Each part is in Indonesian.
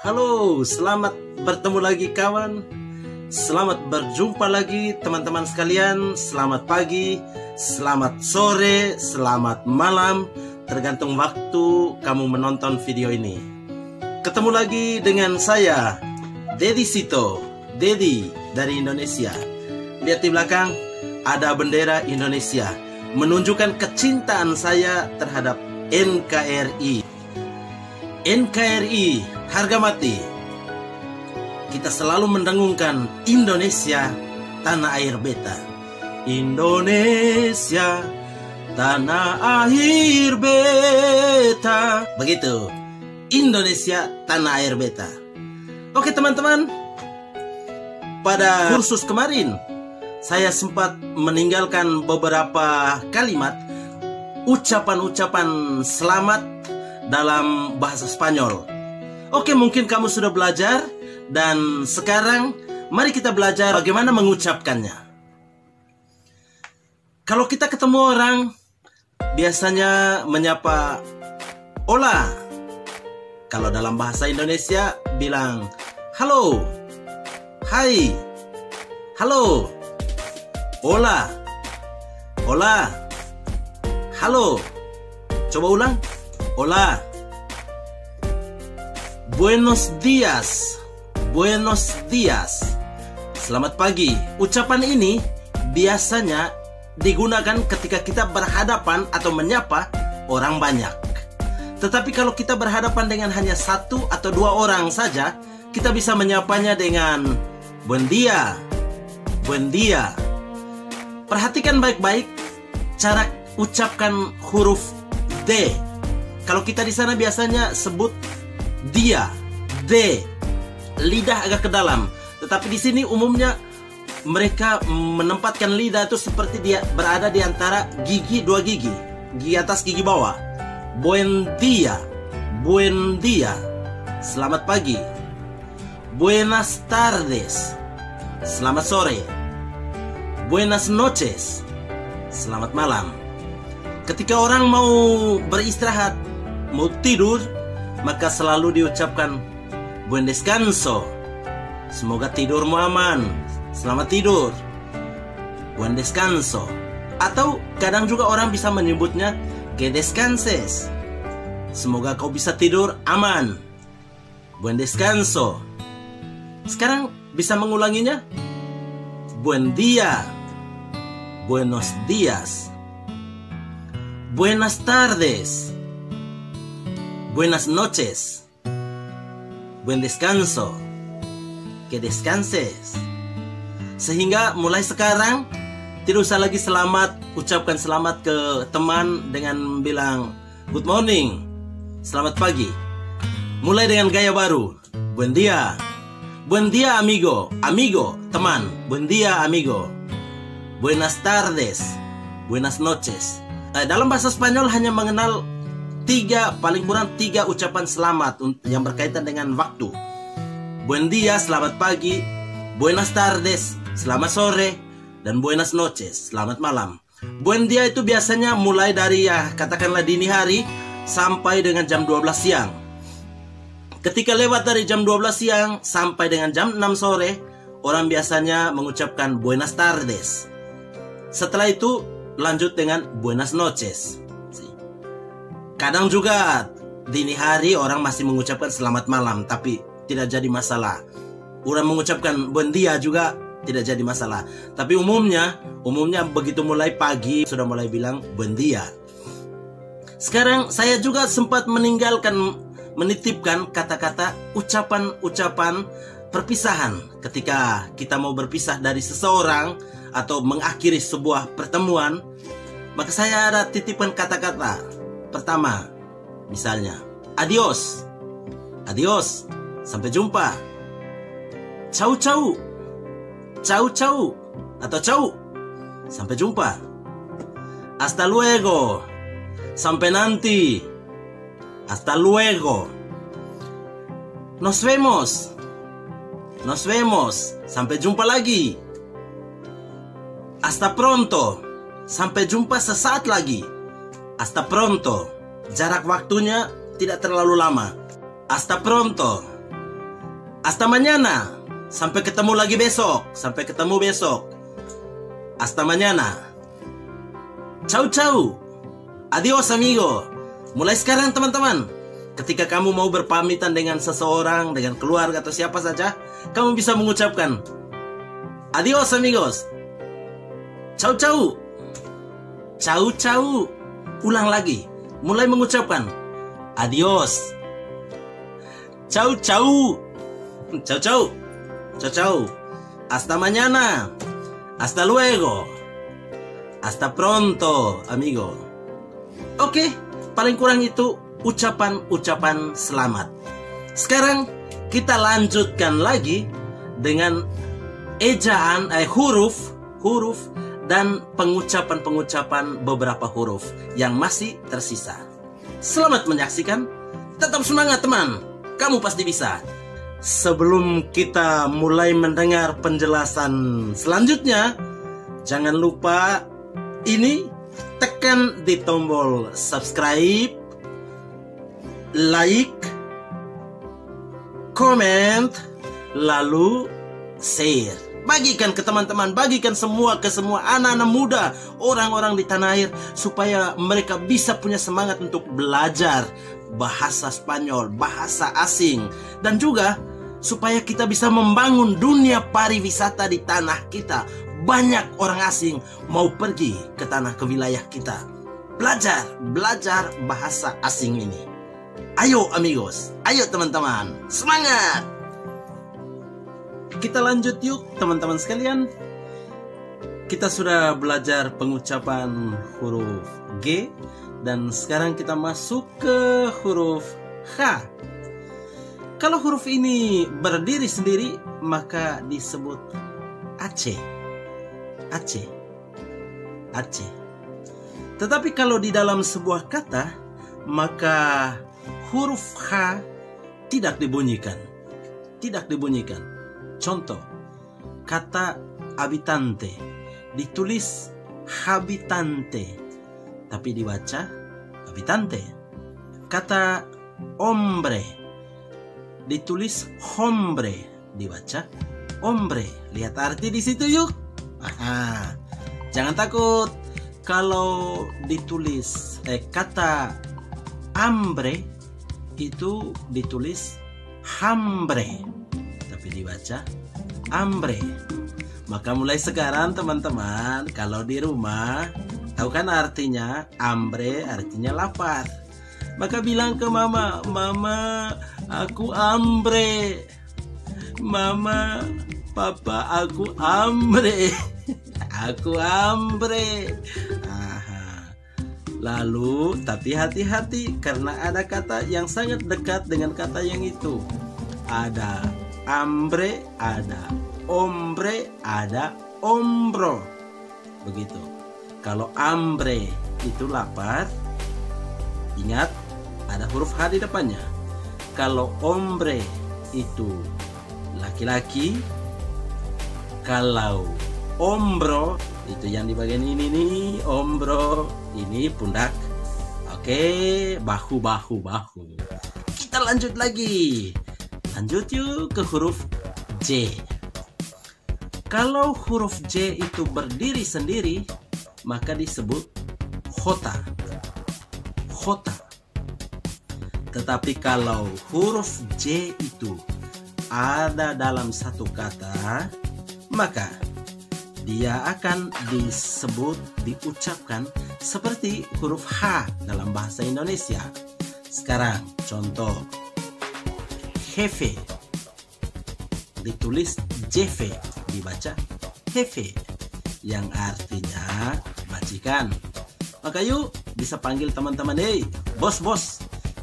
Halo, selamat bertemu lagi kawan. Selamat berjumpa lagi teman-teman sekalian. Selamat pagi, selamat sore, selamat malam, tergantung waktu kamu menonton video ini. Ketemu lagi dengan saya, Dedi Sito, Dedi dari Indonesia. Lihat di belakang, ada bendera Indonesia, menunjukkan kecintaan saya terhadap NKRI. NKRI, harga mati. Kita selalu mendengungkan Indonesia, tanah air beta. Indonesia, tanah air beta. Begitu, Indonesia, tanah air beta. Oke teman-teman, pada kursus kemarin saya sempat meninggalkan beberapa kalimat ucapan-ucapan selamat dalam bahasa Spanyol. Oke, mungkin kamu sudah belajar, dan sekarang mari kita belajar bagaimana mengucapkannya. Kalau kita ketemu orang, biasanya menyapa hola. Kalau dalam bahasa Indonesia bilang halo, hai, halo, hola, hola, halo. Coba ulang. Hola. Buenos días. Buenos días. Selamat pagi. Ucapan ini biasanya digunakan ketika kita berhadapan atau menyapa orang banyak. Tetapi kalau kita berhadapan dengan hanya satu atau dua orang saja, kita bisa menyapanya dengan buen dia. Buen dia. Perhatikan baik-baik cara ucapkan huruf D. Kalau kita di sana biasanya sebut dia, D, lidah agak ke dalam. Tetapi di sini umumnya mereka menempatkan lidah itu seperti dia berada di antara gigi, dua gigi, gigi atas, gigi bawah. Buen dia, buen dia, selamat pagi. Buenas tardes, selamat sore. Buenas noches, selamat malam. Ketika orang mau beristirahat, mau tidur, maka selalu diucapkan buen descanso. Semoga tidurmu aman, selamat tidur, buen descanso. Atau kadang juga orang bisa menyebutnya que descanses. Semoga kau bisa tidur aman, buen descanso. Sekarang bisa mengulanginya. Buen día, buenos días, buenas tardes, buenas noches, buen descanso, que descanses. Sehingga mulai sekarang tidak usah lagi selamat, ucapkan selamat ke teman dengan bilang good morning, selamat pagi. Mulai dengan gaya baru, buen dia. Buen dia amigo, amigo, teman. Buen dia amigo. Buenas tardes, buenas noches. Dalam bahasa Spanyol hanya mengenal paling kurang tiga ucapan selamat yang berkaitan dengan waktu. Buen dia, selamat pagi. Buenas tardes, selamat sore. Dan buenas noches, selamat malam. Buen dia itu biasanya mulai dari katakanlah dini hari sampai dengan jam 12 siang. Ketika lewat dari jam 12 siang sampai dengan jam 6 sore, orang biasanya mengucapkan buenas tardes. Setelah itu lanjut dengan buenas noches. Kadang juga dini hari orang masih mengucapkan selamat malam, tapi tidak jadi masalah. Orang mengucapkan buen dia juga tidak jadi masalah. Tapi umumnya begitu mulai pagi sudah mulai bilang buen dia. Sekarang saya juga sempat menitipkan kata-kata ucapan-ucapan perpisahan ketika kita mau berpisah dari seseorang atau mengakhiri sebuah pertemuan. Maka saya ada titipan kata-kata. Pertama, misalnya adios, adios, sampai jumpa. Ciao ciao, ciao ciao, atau ciao, sampai jumpa. Hasta luego, sampai nanti. Hasta luego. Nos vemos. Nos vemos. Sampai jumpa lagi. Hasta pronto. Sampai jumpa sesaat lagi. Hasta pronto. Jarak waktunya tidak terlalu lama. Hasta pronto. Hasta mañana. Sampai ketemu lagi besok. Sampai ketemu besok. Hasta mañana. Ciao ciao. Adios amigo. Mulai sekarang teman-teman, ketika kamu mau berpamitan dengan seseorang, dengan keluarga atau siapa saja, kamu bisa mengucapkan adios amigos. Ciao ciao. Ciao ciao. Ulang lagi. Mulai mengucapkan adios. Ciao ciao. Ciao ciao. Ciao ciao. Hasta mañana. Hasta luego. Hasta pronto, amigo. Oke, paling kurang itu ucapan-ucapan selamat. Sekarang kita lanjutkan lagi dengan ejaan, huruf dan pengucapan-pengucapan beberapa huruf yang masih tersisa. Selamat menyaksikan. Tetap semangat teman. Kamu pasti bisa. Sebelum kita mulai mendengar penjelasan selanjutnya, jangan lupa ini tekan di tombol subscribe, like, comment, lalu share. Bagikan ke teman-teman, bagikan ke semua anak-anak muda, orang-orang di tanah air, supaya mereka bisa punya semangat untuk belajar bahasa Spanyol, bahasa asing, dan juga supaya kita bisa membangun dunia pariwisata di tanah kita. Banyak orang asing mau pergi ke wilayah kita. Belajar bahasa asing ini. Ayo amigos, ayo teman-teman, semangat! Kita lanjut yuk teman-teman sekalian. Kita sudah belajar pengucapan huruf G, dan sekarang kita masuk ke huruf H. Kalau huruf ini berdiri sendiri, maka disebut Aceh. Aceh. Aceh. Tetapi kalau di dalam sebuah kata, maka huruf H tidak dibunyikan. Tidak dibunyikan. Contoh, kata habitante ditulis habitante, tapi dibaca habitante. Kata hombre ditulis hombre, dibaca hombre. Lihat arti di situ yuk. Aha. Jangan takut kalau ditulis kata hambre itu ditulis hambre, tapi dibaca hambre. Maka mulai sekarang teman-teman, kalau di rumah tahu kan artinya hambre, artinya lapar. Maka bilang ke mama, "Mama, aku hambre." "Mama, papa, aku hambre." "Aku hambre." Aha. Lalu, tapi hati-hati karena ada kata yang sangat dekat dengan kata yang itu. Ada hambre, ada hombre, ada hombro. Begitu. Kalau hambre itu lapar, ingat ada huruf H di depannya. Kalau hombre itu laki-laki, kalau hombro itu yang di bagian ini nih, hombro ini pundak. Oke, bahu. Kita lanjut lagi. Lanjut yuk ke huruf J. Kalau huruf J itu berdiri sendiri, maka disebut khota. Khota. Tetapi kalau huruf J itu ada dalam satu kata, maka dia akan disebut, diucapkan seperti huruf H dalam bahasa Indonesia. Sekarang contoh, jefe ditulis jefe, dibaca jefe, yang artinya majikan. Maka yuk bisa panggil teman-teman, "Hey, bos."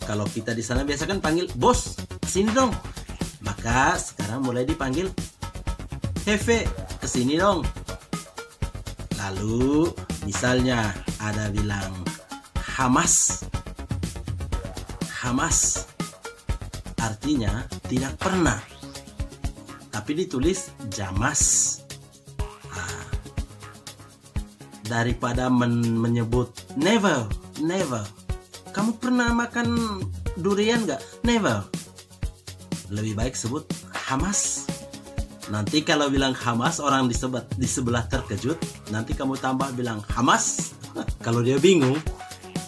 Kalau kita di sana biasa kan panggil bos, "Kesini dong." Maka sekarang mulai dipanggil jefe, "Kesini dong." Lalu misalnya ada bilang hamas. Hamas artinya tidak pernah, tapi ditulis jamas. Nah, daripada menyebut never. Kamu pernah makan durian gak? Never. Lebih baik sebut Hamas. Nanti kalau bilang Hamas, orang di sebelah terkejut. Nanti kamu tambah bilang Hamas. Kalau dia bingung,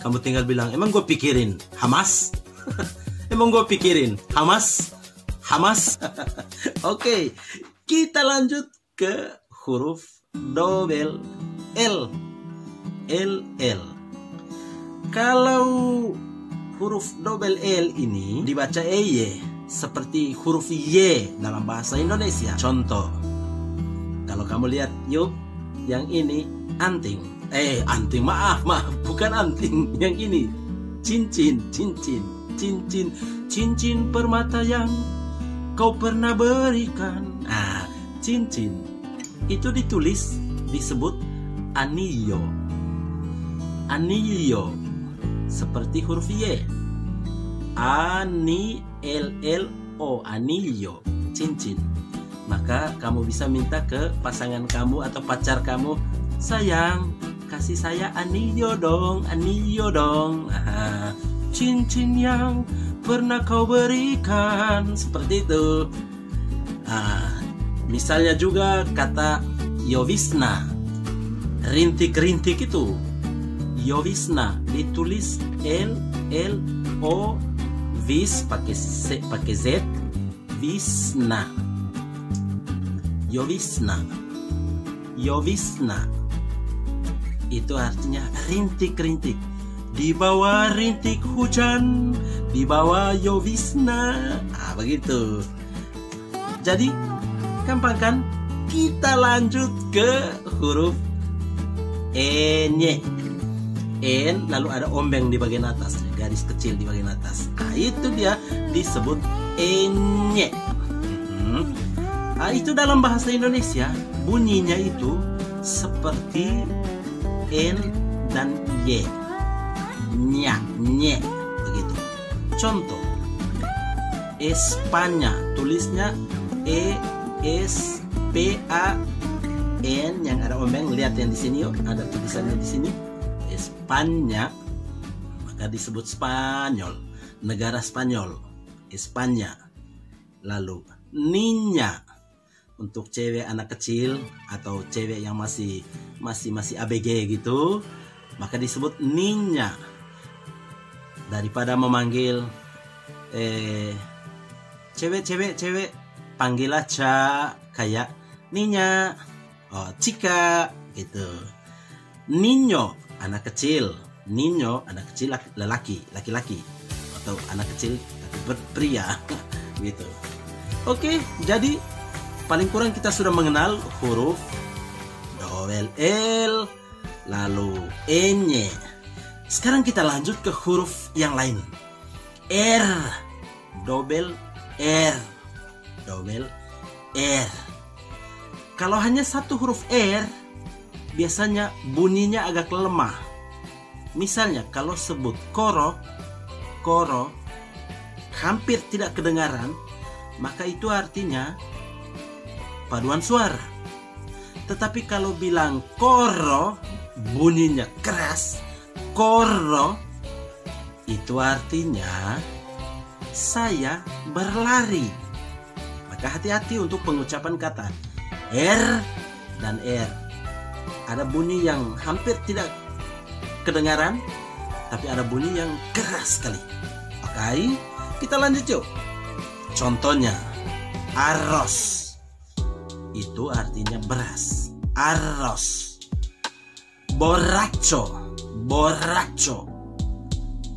kamu tinggal bilang, emang gue pikirin Hamas? Emang gue pikirin Hamas? Hamas? Oke, kita lanjut ke huruf double L. L. Kalau huruf double L ini dibaca EY, seperti huruf Y dalam bahasa Indonesia. Contoh, kalau kamu lihat yuk, yang ini anting. Anting, maaf, bukan anting. Yang ini cincin. Cincin permata yang kau pernah berikan. Cincin itu disebut anillo. Anillo seperti huruf Y. L-O, anillo, cincin. Maka kamu bisa minta ke pasangan kamu atau pacar kamu, sayang, kasih saya anillo dong. Cincin yang pernah kau berikan. Seperti itu. Misalnya juga kata Yovisna, rintik-rintik itu Yovisna, ditulis L-O, vis pakai Z, Visna. Yovisna itu artinya rintik-rintik. Di bawah rintik hujan, di bawah Yovisna. Begitu. Jadi gampang kan? Kita lanjut ke huruf N. Lalu ada ombeng di bagian atas, garis kecil di bagian atas. Itu dia disebut N. Itu dalam bahasa Indonesia bunyinya itu seperti N dan Y. Nye begitu. Contoh, Espanya, tulisnya E-S-P-A-N yang ada ombeng. Lihat yang di sini, ada tulisannya di sini. Espanya, maka disebut Spanyol, negara Spanyol, Espanya. Lalu niña untuk cewek anak kecil atau cewek yang masih ABG gitu, maka disebut niña. Daripada memanggil cewek, panggil aja kayak niña, chica gitu. Niño anak kecil, laki-laki atau anak kecil pria gitu. Oke, jadi paling kurang kita sudah mengenal huruf double L, lalu N. Sekarang kita lanjut ke huruf yang lain. R, double R. Kalau hanya satu huruf R, biasanya bunyinya agak lemah. Misalnya kalau sebut koro, hampir tidak kedengaran, maka itu artinya paduan suara. Tetapi kalau bilang koro, bunyinya keras, koro, itu artinya saya berlari. Maka hati-hati untuk pengucapan kata R dan R. Ada bunyi yang hampir tidak kedengaran, tapi ada bunyi yang keras sekali. Oke, kita lanjut yuk. Contohnya, arroz. Itu artinya beras. Arroz. Borracho.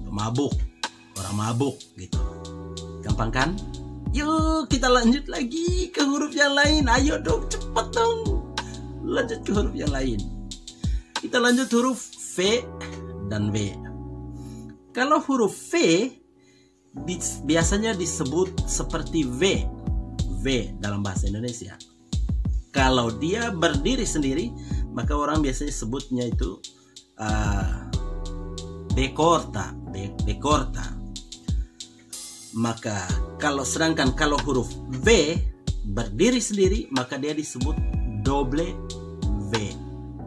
Mabuk. Orang mabuk gitu. Gampang kan? Yuk kita lanjut lagi ke huruf yang lain. Ayo dong, cepet dong. Lanjut ke huruf yang lain. Kita lanjut huruf V dan V. Kalau huruf V biasanya disebut seperti V dalam bahasa Indonesia. Kalau dia berdiri sendiri, maka orang biasanya sebutnya itu B corta. Maka sedangkan kalau huruf V berdiri sendiri, maka dia disebut double V.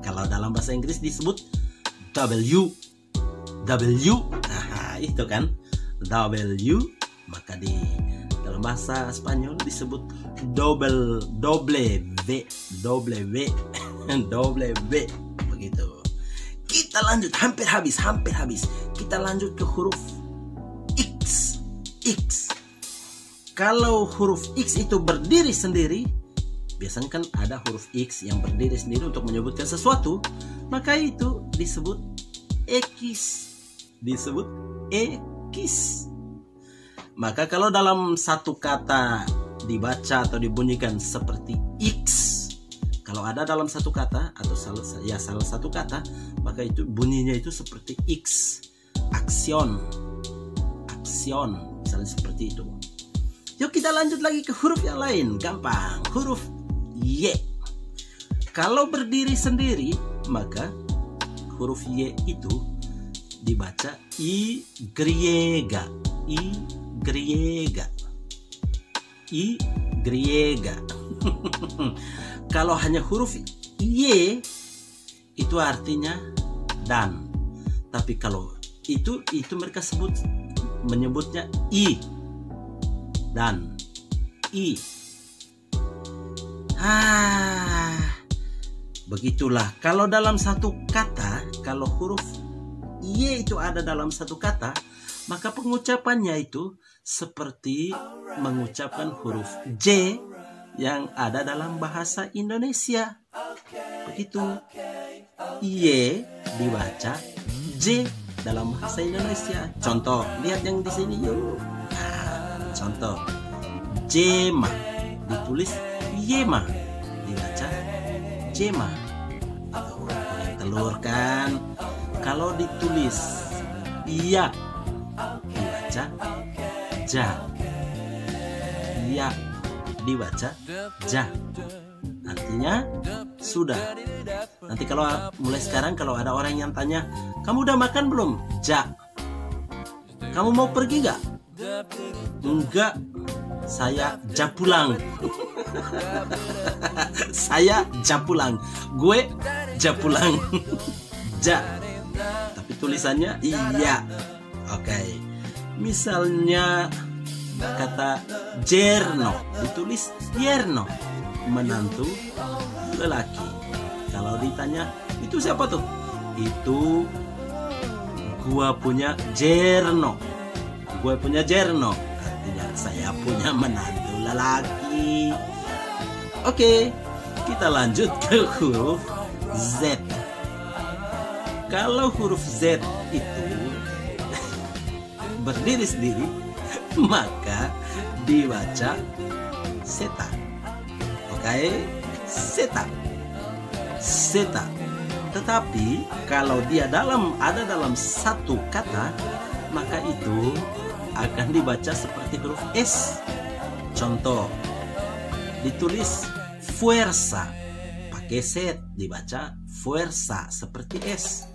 Kalau dalam bahasa Inggris disebut W. Nah, itu kan W. Maka di dalam dalam bahasa Spanyol disebut double W begitu. Kita lanjut, hampir habis. Kita lanjut ke huruf X. Kalau huruf X itu berdiri sendiri, biasanya kan ada huruf X yang berdiri sendiri untuk menyebutkan sesuatu, maka itu disebut X. Maka kalau dalam satu kata dibaca atau dibunyikan seperti X, kalau ada dalam satu kata atau salah satu kata, maka itu bunyinya itu seperti X. Aksion, misalnya seperti itu. Yuk kita lanjut lagi ke huruf yang lain, gampang. Huruf Y. Kalau berdiri sendiri, maka huruf Y itu dibaca I griega. Kalau hanya huruf Y itu artinya dan. Tapi kalau itu mereka menyebutnya I dan I. Begitulah. Kalau dalam satu kata, kalau huruf Y itu ada dalam satu kata, maka pengucapannya itu seperti mengucapkan huruf J yang ada dalam bahasa Indonesia. Begitu. Y dibaca J dalam bahasa Indonesia. Contoh, lihat yang di sini yuk. Contoh, Jema ditulis Yema, dibaca Jema. Telur kan. Kalau ditulis iya, dibaca ja. Ya dibaca ja. Artinya sudah. Nanti kalau mulai sekarang kalau ada orang yang tanya, kamu udah makan belum? Ja. Kamu mau pergi gak? Enggak. Saya ja pulang. Saya ja pulang. Gue ja pulang. Ja. Tapi tulisannya iya. Oke. Misalnya kata Jerno ditulis Yerno, menantu lelaki. Kalau ditanya, itu siapa tuh? Itu gua punya Jerno. Gue punya Jerno. Artinya saya punya menantu lelaki. Oke, kita lanjut ke huruf Z. Kalau huruf Z itu berdiri sendiri, maka dibaca seta. Oke, seta. Tetapi kalau dia ada dalam satu kata, maka itu akan dibaca seperti huruf S. Contoh, ditulis fuerza, pakai Z, dibaca fuerza seperti S.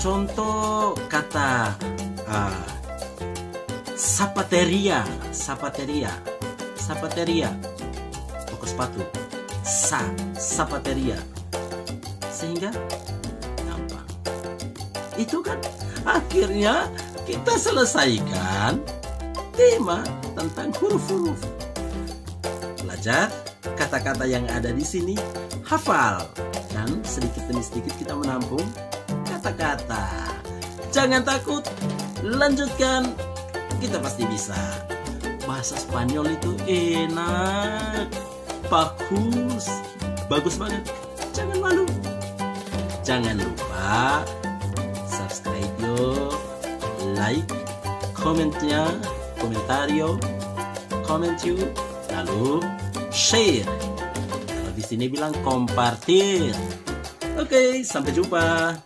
Contoh kata zapateria, toko sepatu, zapateria. Sehingga gampang. Itu kan akhirnya kita selesaikan tema tentang huruf-huruf. Belajar kata-kata yang ada di sini, hafal, dan sedikit demi sedikit kita menampung kata-kata. Jangan takut, lanjutkan. Kita pasti bisa. Bahasa Spanyol itu enak, bagus banget. Jangan malu. Jangan lupa subscribe yuk, like, komentario, comment yuk, lalu share. Kalau di sini bilang kompartir. Oke, sampai jumpa.